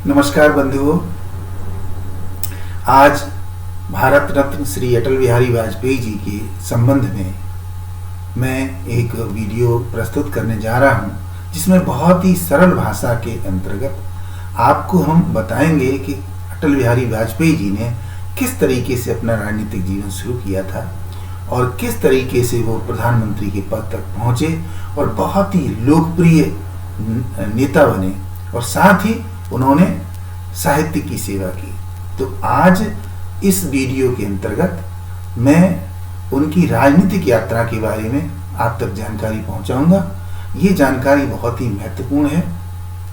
नमस्कार बंधुओं। आज भारत रत्न श्री अटल बिहारी वाजपेयी जी के संबंध में मैं एक वीडियो प्रस्तुत करने जा रहा हूं, जिसमें बहुत ही सरल भाषा के अंतर्गत आपको हम बताएंगे कि अटल बिहारी वाजपेयी जी ने किस तरीके से अपना राजनीतिक जीवन शुरू किया था और किस तरीके से वो प्रधानमंत्री के पद तक पहुंचे और बहुत ही लोकप्रिय नेता बने और साथ ही उन्होंने साहित्य की सेवा की। तो आज इस वीडियो के अंतर्गत मैं उनकी राजनीतिक यात्रा के बारे में आप तक जानकारी पहुंचाऊंगा। ये जानकारी बहुत ही महत्वपूर्ण है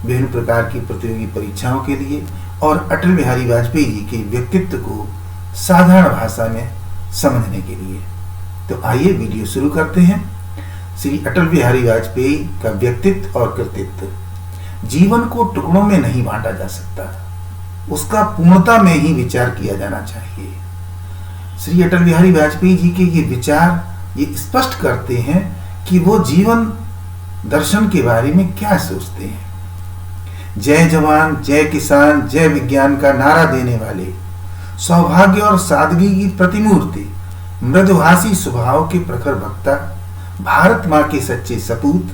विभिन्न प्रकार की प्रतियोगी परीक्षाओं के लिए और अटल बिहारी वाजपेयी जी के व्यक्तित्व को साधारण भाषा में समझने के लिए। तो आइए वीडियो शुरू करते हैं। श्री अटल बिहारी वाजपेयी का व्यक्तित्व और कृतित्व। जीवन को टुकड़ों में नहीं बांटा जा सकता, उसका पूर्णता में ही विचार किया जाना चाहिए। श्री अटल बिहारी वाजपेयी जी के ये विचार ये स्पष्ट करते हैं कि वो जीवन दर्शन के बारे में क्या सोचते हैं। जय जवान जय किसान जय विज्ञान का नारा देने वाले, सौभाग्य और सादगी की प्रतिमूर्ति, मृदुभाषी स्वभाव के प्रखर वक्ता, भारत मां के सच्चे सपूत,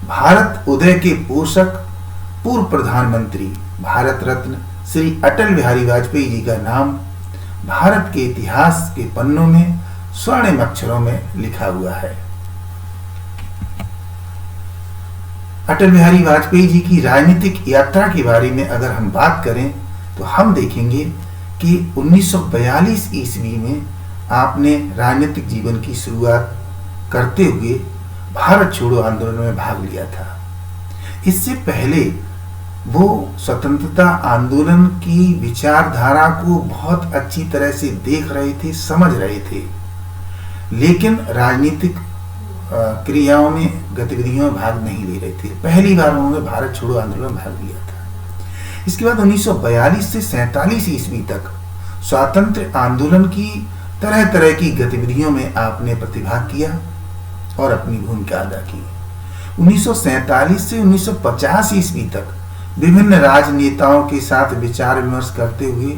भारत उदय के पोषक, पूर्व प्रधानमंत्री भारत रत्न श्री अटल बिहारी वाजपेयी जी का नाम भारत के इतिहास के पन्नों में स्वर्णिम अक्षरों में लिखा हुआ है। अटल बिहारी वाजपेयी जी की राजनीतिक यात्रा के बारे में अगर हम बात करें तो हम देखेंगे कि 1942 ईस्वी में आपने राजनीतिक जीवन की शुरुआत करते हुए भारत छोड़ो आंदोलन में भाग लिया था। इससे पहले वो स्वतंत्रता आंदोलन की विचारधारा को बहुत अच्छी तरह से देख रहे थे, समझ रहे थे, लेकिन राजनीतिक क्रियाओं में गतिविधियों में भाग नहीं ले रहे थे। पहली बार उन्होंने भारत छोड़ो आंदोलन में भाग लिया था। इसके बाद 1942 से 47 ईस्वी तक स्वातंत्र्य आंदोलन की तरह तरह की गतिविधियों में आपने प्रतिभाग किया और अपनी भूमिका अदा की। 1947 से 1950 ईस्वी तक विभिन्न राजनेताओं के साथ विचार विमर्श करते हुए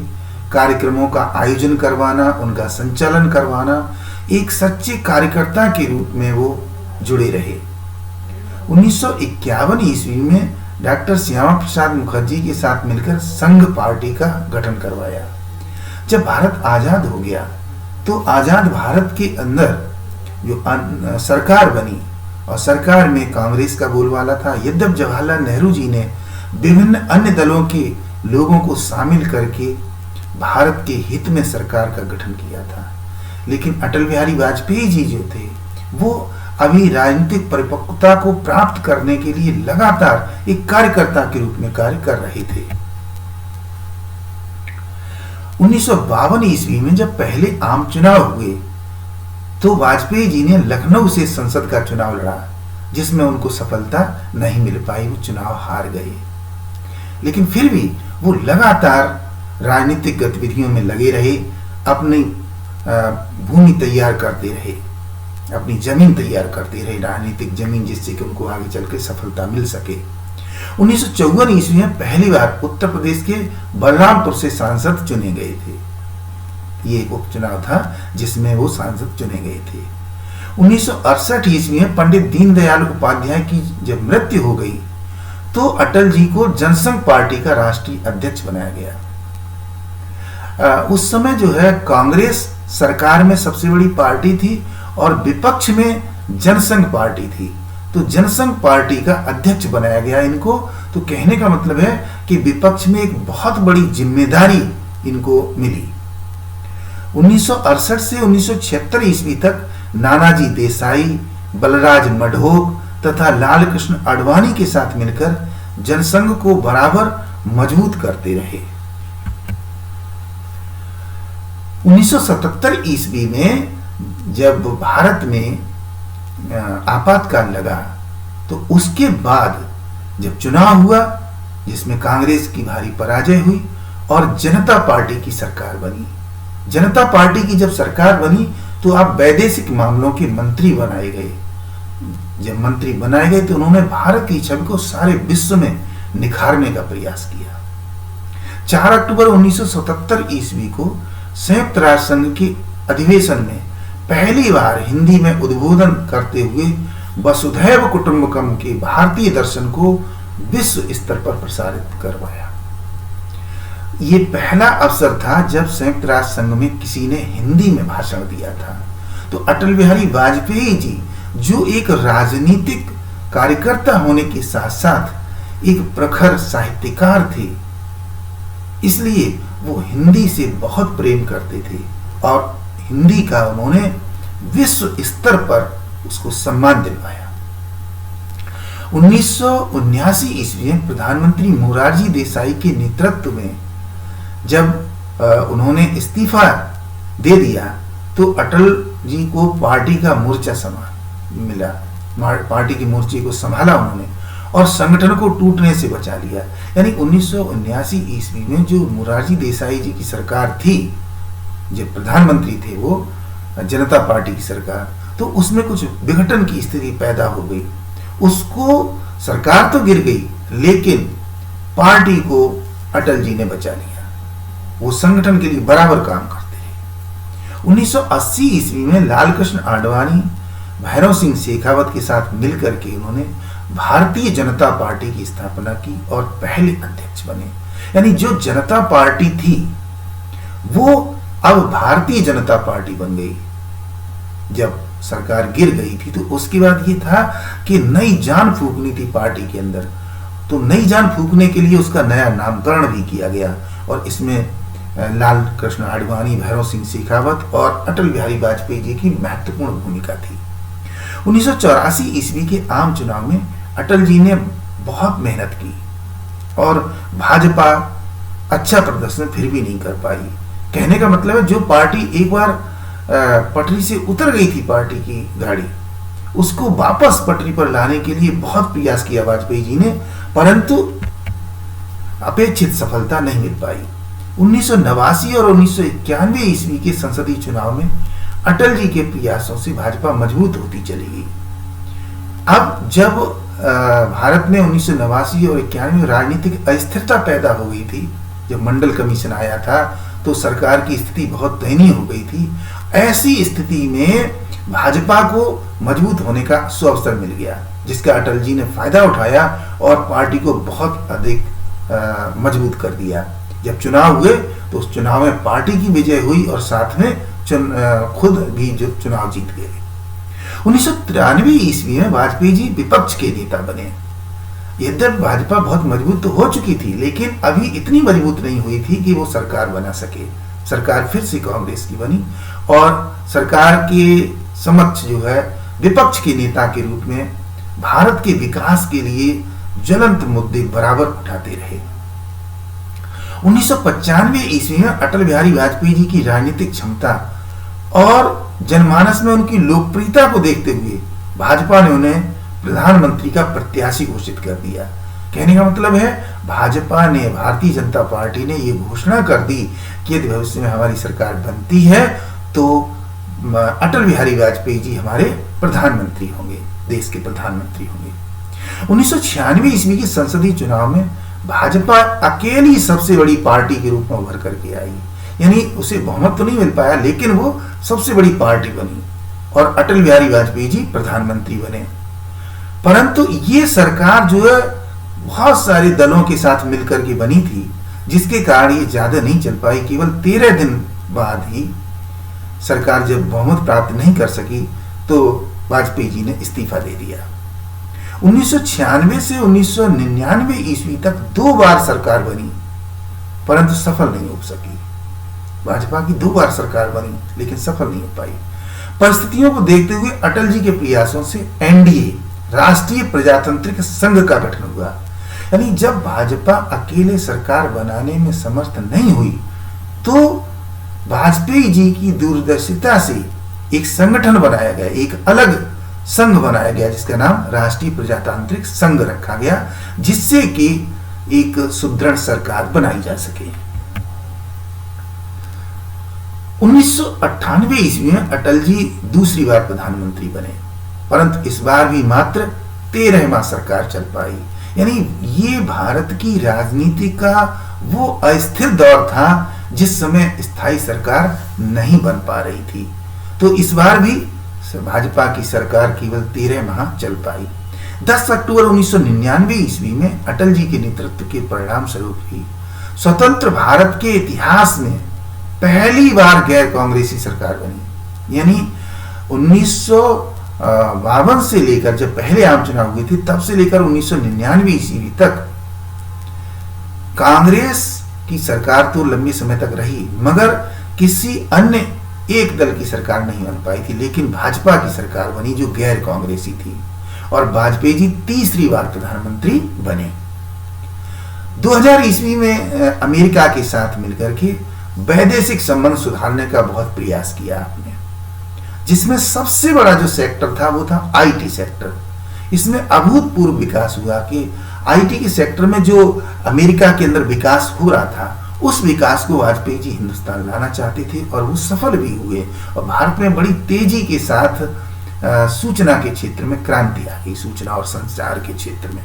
कार्यक्रमों का आयोजन करवाना, उनका संचालन करवाना, एक सच्चे कार्यकर्ता के रूप में वो जुड़े रहे। 1951 ईस्वी में डॉक्टर श्यामा प्रसाद मुखर्जी के साथ मिलकर संघ पार्टी का गठन करवाया। जब भारत आजाद हो गया तो आजाद भारत के अंदर जो सरकार बनी और सरकार में कांग्रेस का बोलबाला था। यद्यपि जवाहरलाल नेहरू जी ने विभिन्न अन्य दलों के लोगों को शामिल करके भारत के हित में सरकार का गठन किया था, लेकिन अटल बिहारी वाजपेयी जी जो थे वो अभी राजनीतिक परिपक्वता को प्राप्त करने के लिए लगातार एक कार्यकर्ता के रूप में कार्य कर रहे थे। 1952 ईस्वी में जब पहले आम चुनाव हुए तो वाजपेयी जी ने लखनऊ से संसद का चुनाव लड़ा, जिसमें उनको सफलता नहीं मिल पाई, वो चुनाव हार गए। लेकिन फिर भी वो लगातार राजनीतिक गतिविधियों में लगे रहे, अपनी भूमि तैयार करते रहे, अपनी जमीन तैयार करते रहे, राजनीतिक जमीन, जिससे कि उनको आगे चल के सफलता मिल सके। 1954 ईस्वी में पहली बार उत्तर प्रदेश के बलरामपुर से सांसद चुने गए थे। ये एक उपचुनाव था जिसमें वो सांसद चुने गए थे। 1968 ईस्वी में पंडित दीनदयाल उपाध्याय की जब मृत्यु हो गई तो अटल जी को जनसंघ पार्टी का राष्ट्रीय अध्यक्ष बनाया गया। उस समय जो है कांग्रेस सरकार में सबसे बड़ी पार्टी थी और विपक्ष में जनसंघ पार्टी थी, तो जनसंघ पार्टी का अध्यक्ष बनाया गया इनको। तो कहने का मतलब है कि विपक्ष में एक बहुत बड़ी जिम्मेदारी इनको मिली। 1968 से 1976 ईस्वी तक नानाजी देसाई, बलराज मढ़ोक तथा लाल कृष्ण आडवाणी के साथ मिलकर जनसंघ को बराबर मजबूत करते रहे। 1977 ईस्वी में जब भारत में आपातकाल लगा तो उसके बाद जब चुनाव हुआ जिसमें कांग्रेस की भारी पराजय हुई और जनता पार्टी की सरकार बनी। जनता पार्टी की जब सरकार बनी तो आप वैदेशिक मामलों के मंत्री बनाए गए। जब मंत्री बनाए गए तो उन्होंने भारत की छवि को सारे विश्व में निखारने का प्रयास किया। 4 अक्टूबर 1977 ईस्वी को संयुक्त राष्ट्र संघ के अधिवेशन में पहली बार हिंदी में उद्बोधन करते हुए वसुधैव कुटुंबकम के भारतीय दर्शन को विश्व स्तर पर प्रसारित करवाया। ये पहला अवसर था जब संयुक्त राष्ट्र संघ में किसी ने हिंदी में भाषण दिया था। तो अटल बिहारी वाजपेयी जी, जो एक राजनीतिक कार्यकर्ता होने के साथ साथ एक प्रखर साहित्यकार थे, इसलिए वो हिंदी से बहुत प्रेम करते थे और हिंदी का उन्होंने विश्व स्तर पर उसको सम्मान दिलवाया। 1979 ईस्वी में प्रधानमंत्री मोरारजी देसाई के नेतृत्व में जब उन्होंने इस्तीफा दे दिया तो अटल जी को पार्टी का मोर्चा मिला। पार्टी के मोर्चे को संभाला उन्होंने और संगठन को टूटने से बचा लिया। यानी 1979 ईस्वी में जो मोरारजी देसाई जी की सरकार थी, जब प्रधानमंत्री थे वो जनता पार्टी की सरकार, तो उसमें कुछ विघटन की स्थिति पैदा हो गई। उसको सरकार तो गिर गई, लेकिन पार्टी को अटल जी ने बचा लिया। वो संगठन के लिए बराबर काम करते रहे। 1980 ईस्वी में लाल कृष्ण आडवाणी भैरव सिंह शेखावत के साथ मिलकर के उन्होंने भारतीय जनता पार्टी की स्थापना की और पहले अध्यक्ष बने। यानी जो जनता पार्टी थी वो अब भारतीय जनता पार्टी बन गई। जब सरकार गिर गई थी तो उसके बाद ये था कि नई जान फूकनी थी पार्टी के अंदर। तो नई जान फूकने के लिए उसका नया नामकरण भी किया गया और इसमें लाल कृष्ण आडवाणी, भैरव सिंह शेखावत और अटल बिहारी वाजपेयी जी की महत्वपूर्ण भूमिका थी। 1984 ईस्वी के आम चुनाव में अटल जी ने बहुत मेहनत की और भाजपा अच्छा प्रदर्शन फिर भी नहीं कर पाई। कहने का मतलब है जो पार्टी एक बार पटरी से उतर गई थी, पार्टी की गाड़ी, उसको वापस पटरी पर लाने के लिए बहुत प्रयास किया वाजपेयी जी ने, परंतु अपेक्षित सफलता नहीं मिल पाई। 1989 और 1991 ईस्वी के संसदीय चुनाव में अटल जी के प्रयासों से भाजपा मजबूत होती चली गई। अब जब भारत में 1989 और 91 में राजनीतिक अस्थिरता पैदा हो गई थी, जब मंडल कमीशन आया था तो सरकार की स्थिति बहुत दयनीय हो गई थी। ऐसी स्थिति में भाजपा को मजबूत होने का सुअवसर मिल गया, जिसका अटल जी ने फायदा उठाया और पार्टी को बहुत अधिक मजबूत कर दिया। जब चुनाव हुए तो उस चुनाव में पार्टी की विजय हुई और साथ में खुद भी जो चुनाव जीत गए। 1993 ईस्वी में वाजपेयी जी विपक्ष के नेता बने। यद्यपि भाजपा बहुत मजबूत तो हो चुकी थी, लेकिन अभी इतनी मजबूत नहीं हुई थी कि वो सरकार बना सके। सरकार फिर से कांग्रेस की बनी और सरकार के समक्ष जो है विपक्ष के नेता के रूप में भारत के विकास के लिए ज्वलंत मुद्दे बराबर उठाते रहे। 1995 ईस्वी में अटल बिहारी वाजपेयी जी की राजनीतिक क्षमता और जनमानस में उनकी लोकप्रियता को देखते हुए भाजपा ने उन्हें प्रधानमंत्री का प्रत्याशी घोषित कर दिया। कहने का मतलब है भाजपा ने, भारतीय जनता पार्टी ने ये घोषणा कर दी कि यदि भविष्य में हमारी सरकार बनती है तो अटल बिहारी वाजपेयी जी हमारे प्रधानमंत्री होंगे, देश के प्रधानमंत्री होंगे। 1996 ईस्वी के संसदीय चुनाव में भाजपा अकेली सबसे बड़ी पार्टी के रूप में उभर करके आई। यानी उसे बहुमत तो नहीं मिल पाया, लेकिन वो सबसे बड़ी पार्टी बनी और अटल बिहारी वाजपेयी जी प्रधानमंत्री बने। परंतु ये सरकार जो है बहुत सारे दलों के साथ मिलकर के बनी थी, जिसके कारण ये ज्यादा नहीं चल पाई। केवल 13 दिन बाद ही सरकार जब बहुमत प्राप्त नहीं कर सकी तो वाजपेयी जी ने इस्तीफा दे दिया। 1996 से 1999 ईस्वी तक 2 बार सरकार बनी, परंतु सफल नहीं हो सकी। भाजपा की 2 बार सरकार बनी लेकिन सफल नहीं हो पाई। परिस्थितियों को देखते हुए अटल जी के प्रयासों से एनडीए, राष्ट्रीय प्रजातांत्रिक संघ का गठन हुआ। यानी जब भाजपा अकेले सरकार बनाने में समर्थ नहीं हुई तो वाजपेयी जी की दूरदर्शिता से एक संगठन बनाया गया, एक अलग संघ बनाया गया जिसका नाम राष्ट्रीय प्रजातांत्रिक संघ रखा गया, जिससे कि एक सुदृढ़ सरकार बनाई जा सके। 1998 ईस्वी में अटल जी दूसरी बार प्रधानमंत्री बने, परंतु इस बार भी मात्र 13 माह सरकार चल पाई। यानी ये भारत की राजनीति का वो अस्थिर दौर था जिस समय स्थायी सरकार नहीं बन पा रही थी। तो इस बार भी भाजपा की सरकार केवल 13 माह चल पाई। 10 अक्टूबर 1999 ईस्वी में अटल जी के नेतृत्व के परिणाम स्वरूप ही स्वतंत्र भारत के इतिहास में पहली बार गैर कांग्रेसी सरकार बनी। यानी 1952 से लेकर जब पहले आम चुनाव हुए थे तब से लेकर 1999 ईस्वी तक कांग्रेस की सरकार तो लंबे समय तक रही, मगर किसी अन्य एक दल की सरकार नहीं बन पाई थी। लेकिन भाजपा की सरकार बनी जो गैर कांग्रेसी थी और वाजपेयी जी तीसरी बार प्रधानमंत्री बने। 2000 ईस्वी में अमेरिका के साथ मिलकर के वैदेशिक संबंध सुधारने का बहुत प्रयास किया आपने, जिसमें सबसे बड़ा जो सेक्टर था वो था आईटी सेक्टर। इसमें अभूतपूर्व विकास हुआ कि आईटी के सेक्टर में जो अमेरिका के अंदर विकास हो रहा था उस विकास को वाजपेयी जी हिंदुस्तान लाना चाहते थे और वो सफल भी हुए और भारत में बड़ी तेजी के साथ सूचना के क्षेत्र में क्रांति आ गई, सूचना और संचार के क्षेत्र में।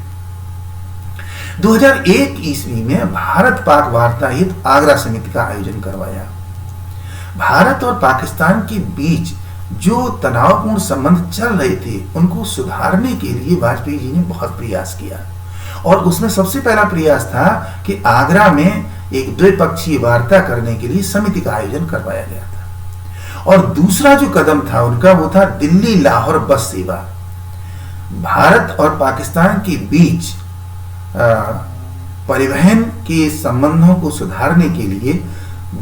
2001 ईस्वी में भारत पाक वार्ता हित आगरा समिति का आयोजन करवाया। भारत और पाकिस्तान के बीच जो तनावपूर्ण संबंध चल रहे थे उनको सुधारने के लिए वाजपेयी जी ने बहुत प्रयास किया और उसमें सबसे पहला प्रयास था कि आगरा में एक द्विपक्षीय वार्ता करने के लिए समिति का आयोजन करवाया गया था। और दूसरा जो कदम था उनका वो था दिल्ली लाहौर बस सेवा। भारत और पाकिस्तान के बीच परिवहन के संबंधों को सुधारने के लिए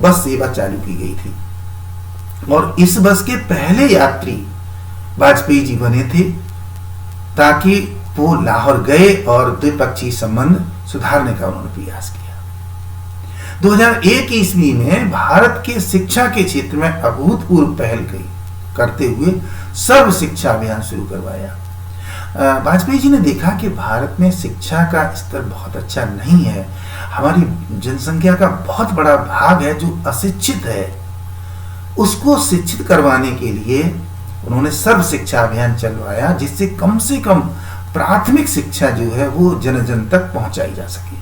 बस सेवा चालू की गई थी और इस बस के पहले यात्री वाजपेयी जी बने थे ताकि वो लाहौर गए और द्विपक्षीय संबंध सुधारने का उन्होंने प्रयास किया। 2001 ईस्वी में भारत के शिक्षा के क्षेत्र में अभूतपूर्व पहल करते हुए सर्व शिक्षा अभियान शुरू करवाया। वाजपेयी जी ने देखा कि भारत में शिक्षा का स्तर बहुत अच्छा नहीं है, हमारी जनसंख्या का बहुत बड़ा भाग है जो अशिक्षित है। उसको शिक्षित करवाने के लिए उन्होंने सर्व शिक्षा अभियान चलवाया जिससे कम से कम प्राथमिक शिक्षा जो है वो जन जन तक पहुंचाई जा सके।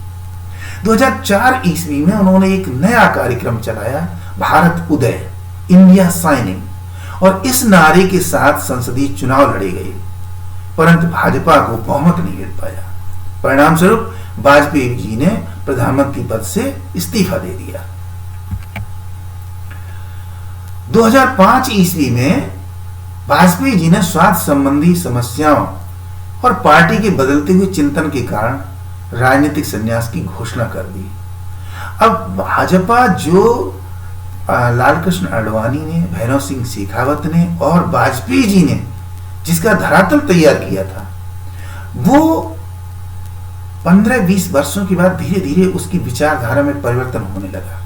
2004 ईस्वी में उन्होंने एक नया कार्यक्रम चलाया, भारत उदय, इंडिया शाइनिंग, और इस नारे के साथ संसदीय चुनाव लड़े गए परंतु भाजपा को बहुमत नहीं मिल पाया। परिणाम स्वरूप वाजपेयी जी ने प्रधानमंत्री पद से इस्तीफा दे दिया। 2005 ईस्वी में वाजपेयी जी ने स्वास्थ्य संबंधी समस्याओं और पार्टी के बदलते हुए चिंतन के कारण राजनीतिक संन्यास की घोषणा कर दी। अब भाजपा जो लालकृष्ण आडवाणी ने, भैरव सिंह शेखावत ने और वाजपेयी जी ने जिसका धरातल तैयार किया था वो 15-20 वर्षों के बाद धीरे धीरे उसकी विचारधारा में परिवर्तन होने लगा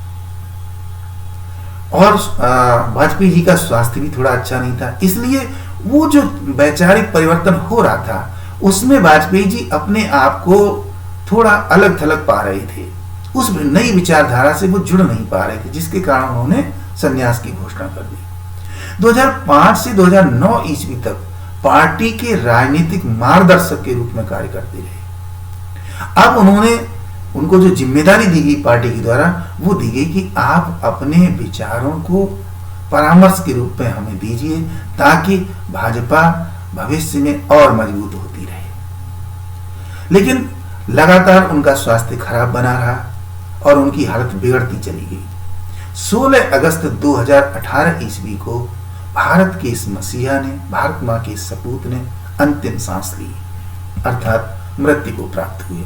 और वाजपेयी जी का स्वास्थ्य भी थोड़ा अच्छा नहीं था, इसलिए वो जो वैचारिक परिवर्तन हो रहा था उसमें वाजपेयी जी अपने आप को थोड़ा अलग थलग पा रहे थे, उस नई विचारधारा से वो जुड़ नहीं पा रहे थे, जिसके कारण उन्होंने संन्यास की घोषणा कर दी। 2005 से 2009 ईस्वी तक पार्टी के राजनीतिक मार्गदर्शक के रूप में कार्य करते रहे। अब उनको जो जिम्मेदारी दी गई पार्टी के द्वारा वो दी गई कि आप अपने विचारों को परामर्श के रूप में हमें दीजिए ताकि भाजपा भविष्य में और मजबूत होती रहे। लेकिन लगातार उनका स्वास्थ्य खराब बना रहा और उनकी हालत बिगड़ती चली गई। 16 अगस्त 2018 ईस्वी को भारत के इस मसीहा ने, भारत मां के इस सपूत ने अंतिम सांस ली, अर्थात मृत्यु को प्राप्त हुए।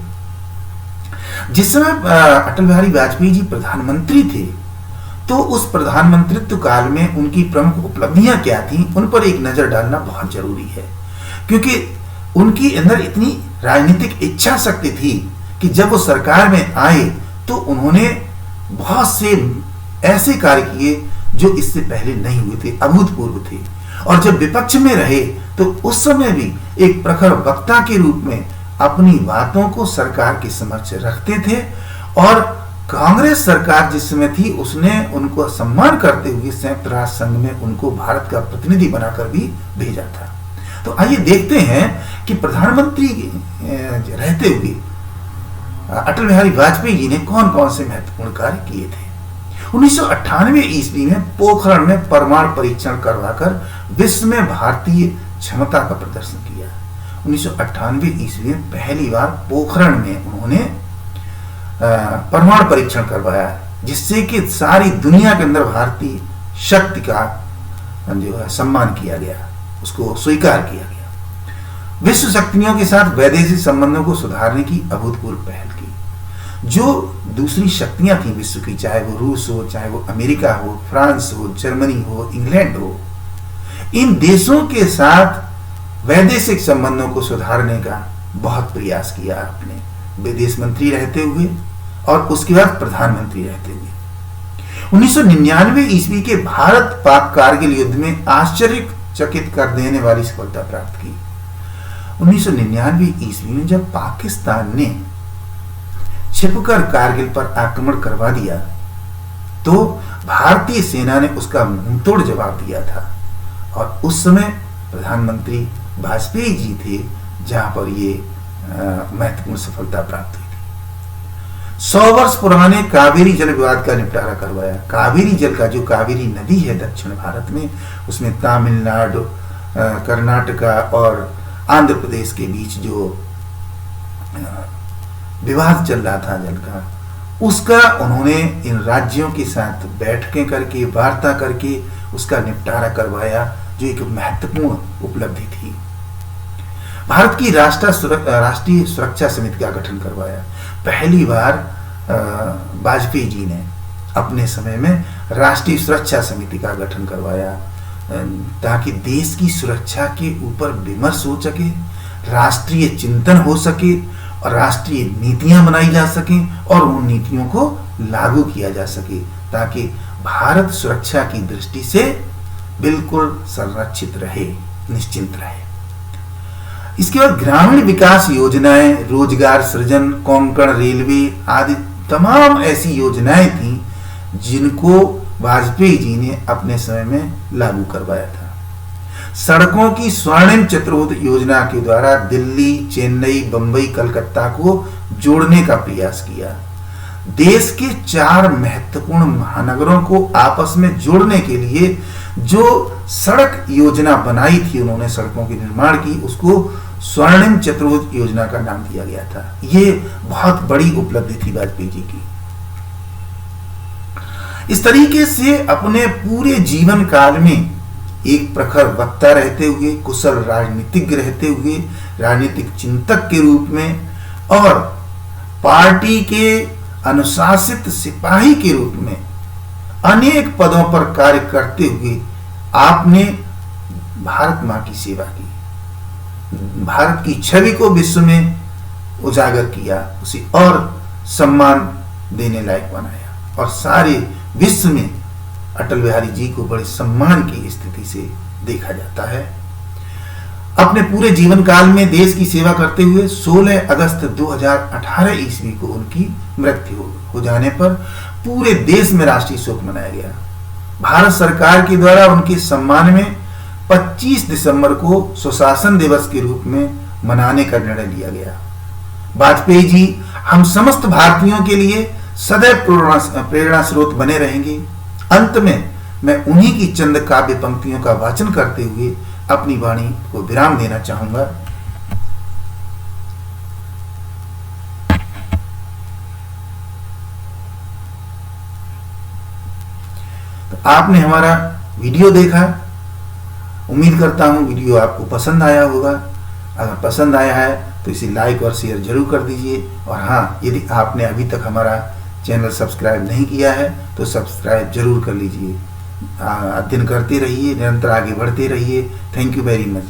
जिस समय अटल बिहारी वाजपेयी जी प्रधानमंत्री थे तो उस प्रधानमंत्रित्व काल में उनकी प्रमुख उपलब्धियां क्या थी उन पर एक नजर डालना बहुत जरूरी है, क्योंकि उनकी अंदर इतनी राजनीतिक इच्छा शक्ति थी कि जब वो सरकार में आए तो उन्होंने बहुत से ऐसे कार्य किए जो इससे पहले नहीं हुए थे, अभूतपूर्व थे। और जब विपक्ष में रहे तो उस समय भी एक प्रखर वक्ता के रूप में अपनी बातों को सरकार के समक्ष रखते थे और कांग्रेस सरकार जिस समय थी उसने उनको सम्मान करते हुए संयुक्त राष्ट्र संघ में उनको भारत का प्रतिनिधि बनाकर भी भेजा था। तो आइए देखते हैं कि प्रधानमंत्री रहते हुए अटल बिहारी वाजपेयी जी ने कौन कौन से महत्वपूर्ण कार्य किए थे। 1998 ईस्वी में पोखरण में परमाणु परीक्षण करवाकर विश्व में भारतीय क्षमता का प्रदर्शन किया। 1998 ईस्वी में पहली बार पोखरण में उन्होंने परमाणु परीक्षण करवाया, जिससे कि सारी दुनिया के अंदर भारतीय शक्ति का जो है सम्मान किया गया, उसको स्वीकार किया गया। विश्व शक्तियों के साथ वैदेशिक संबंधों को सुधारने की अभूतपूर्व पहल की। जो दूसरी शक्तियां थी विश्व की, चाहे वो रूस हो, चाहे वो अमेरिका हो, फ्रांस हो, जर्मनी हो, इंग्लैंड हो, इन देशों के साथ वैदेशिक संबंधों को सुधारने का बहुत प्रयास किया आपने, विदेश मंत्री रहते हुए और उसके बाद प्रधानमंत्री रहते हुए। 1999 ईस्वी के भारत पाक कारगिल युद्ध में आश्चर्यचकित कर देने वाली सफलता प्राप्त की। 1999 ईस्वी में जब पाकिस्तान ने छिपकर कारगिल पर आक्रमण करवा दिया, तो भारतीय सेना ने उसका मुंहतोड़ जवाब दिया था, और उस समय प्रधानमंत्री वाजपेयी जी थे, जहां पर ये महत्वपूर्ण सफलता प्राप्त हुई थी। 100 वर्ष पुराने कावेरी जल विवाद का निपटारा करवाया। कावेरी जल का, जो कावेरी नदी है दक्षिण भारत में, उसमें तमिलनाडु, कर्नाटका और आंध्र प्रदेश के बीच जो विवाद चल रहा था जल का, उसका उन्होंने इन राज्यों के साथ बैठकें करके, वार्ता करके उसका निपटारा करवाया, जो एक महत्वपूर्ण उपलब्धि थी। भारत की राष्ट्रीय सुरक्षा समिति का गठन करवाया। पहली बार वाजपेयी जी ने अपने समय में राष्ट्रीय सुरक्षा समिति का गठन करवाया, ताकि देश की सुरक्षा के ऊपर विमर्श हो सके, राष्ट्रीय चिंतन हो सके और राष्ट्रीय नीतियां बनाई जा सकें और उन नीतियों को लागू किया जा सके, ताकि भारत सुरक्षा की दृष्टि से बिल्कुल संरक्षित रहे, निश्चिंत रहे। इसके बाद ग्रामीण विकास योजनाएं, रोजगार सृजन, कोंकण रेलवे आदि तमाम ऐसी योजनाएं थी जिनको वाजपेयी जी ने अपने समय में लागू करवाया था। सड़कों की स्वर्णिम चतुर्भुज योजना के द्वारा दिल्ली, चेन्नई, बंबई, कलकत्ता को जोड़ने का प्रयास किया। देश के 4 महत्वपूर्ण महानगरों को आपस में जोड़ने के लिए जो सड़क योजना बनाई थी उन्होंने, सड़कों के निर्माण की, उसको स्वर्णिम चतुर्भुज योजना का नाम दिया गया था। ये बहुत बड़ी उपलब्धि थी वाजपेयी जी की। इस तरीके से अपने पूरे जीवन काल में एक प्रखर वक्ता रहते हुए, कुशल राजनीतिज्ञ रहते हुए, राजनीतिक चिंतक के रूप में और पार्टी के अनुशासित सिपाही के रूप में अनेक पदों पर कार्य करते हुए आपने भारत मां की सेवा की, भारत की छवि को विश्व में उजागर किया, उसे और सम्मान देने लायक बनाया और सारे विश्व में अटल बिहारी जी को बड़े सम्मान की स्थिति से देखा जाता है। अपने पूरे जीवन काल में देश की सेवा करते हुए 16 अगस्त 2018 ईस्वी को उनकी मृत्यु हो जाने पर पूरे देश में राष्ट्रीय शोक मनाया गया। भारत सरकार के द्वारा उनके सम्मान में 25 दिसंबर को सुशासन दिवस के रूप में मनाने का निर्णय लिया गया। वाजपेयी जी हम समस्त भारतीयों के लिए सदैव प्रेरणा स्रोत बने रहेंगे। अंत में मैं उन्हीं की चंद काव्य पंक्तियों का वाचन करते हुए अपनी वाणी को विराम देना चाहूंगा। तो आपने हमारा वीडियो देखा, उम्मीद करता हूं वीडियो आपको पसंद आया होगा। अगर पसंद आया है तो इसे लाइक और शेयर जरूर कर दीजिए, और हाँ, यदि आपने अभी तक हमारा चैनल सब्सक्राइब नहीं किया है तो सब्सक्राइब जरूर कर लीजिए। अध्ययन करते रहिए, निरंतर आगे बढ़ते रहिए। Thank you very much.